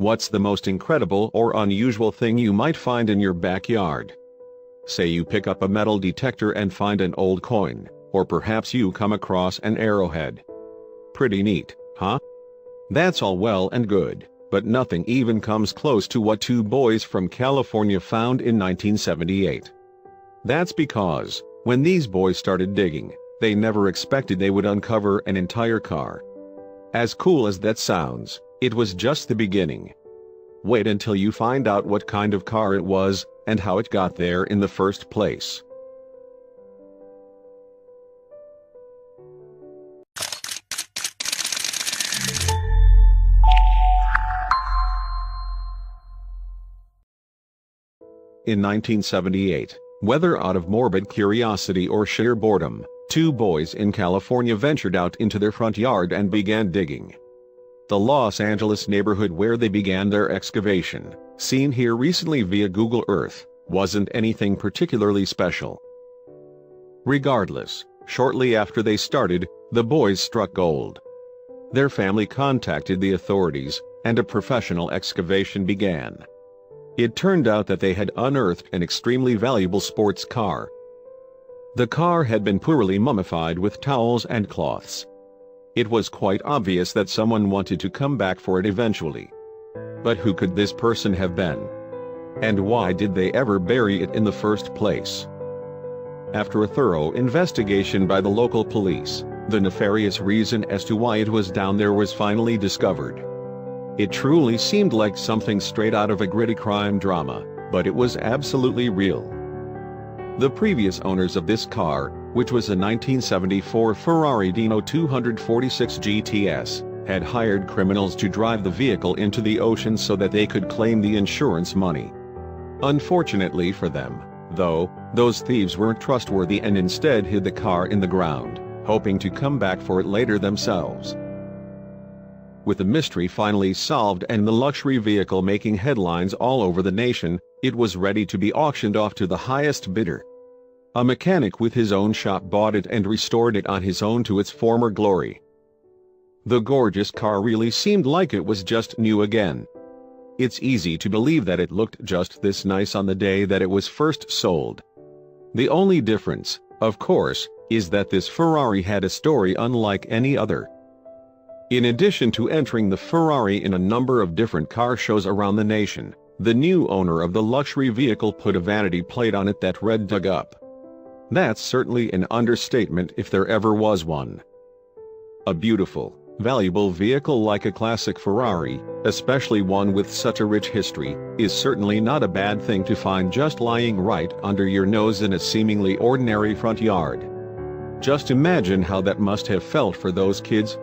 What's the most incredible or unusual thing you might find in your backyard? Say you pick up a metal detector and find an old coin, or perhaps you come across an arrowhead. Pretty neat, huh? That's all well and good, but nothing even comes close to what two boys from California found in 1978. That's because, when these boys started digging, they never expected they would uncover an entire car. As cool as that sounds, it was just the beginning. Wait until you find out what kind of car it was, and how it got there in the first place. In 1978, whether out of morbid curiosity or sheer boredom, two boys in California ventured out into their front yard and began digging. The Los Angeles neighborhood where they began their excavation, seen here recently via Google Earth, wasn't anything particularly special. Regardless, shortly after they started, the boys struck gold. Their family contacted the authorities, and a professional excavation began. It turned out that they had unearthed an extremely valuable sports car. The car had been poorly mummified with towels and cloths. It was quite obvious that someone wanted to come back for it eventually. But who could this person have been? And why did they ever bury it in the first place? After a thorough investigation by the local police, the nefarious reason as to why it was down there was finally discovered. It truly seemed like something straight out of a gritty crime drama, but it was absolutely real. The previous owners of this car, which was a 1974 Ferrari Dino 246 GTS, had hired criminals to drive the vehicle into the ocean so that they could claim the insurance money. Unfortunately for them, though, those thieves weren't trustworthy and instead hid the car in the ground, hoping to come back for it later themselves. With the mystery finally solved and the luxury vehicle making headlines all over the nation, it was ready to be auctioned off to the highest bidder. A mechanic with his own shop bought it and restored it on his own to its former glory. The gorgeous car really seemed like it was just new again. It's easy to believe that it looked just this nice on the day that it was first sold. The only difference, of course, is that this Ferrari had a story unlike any other. In addition to entering the Ferrari in a number of different car shows around the nation, the new owner of the luxury vehicle put a vanity plate on it that read "Dug Up." That's certainly an understatement if there ever was one. A beautiful, valuable vehicle like a classic Ferrari, especially one with such a rich history, is certainly not a bad thing to find just lying right under your nose in a seemingly ordinary front yard. Just imagine how that must have felt for those kids,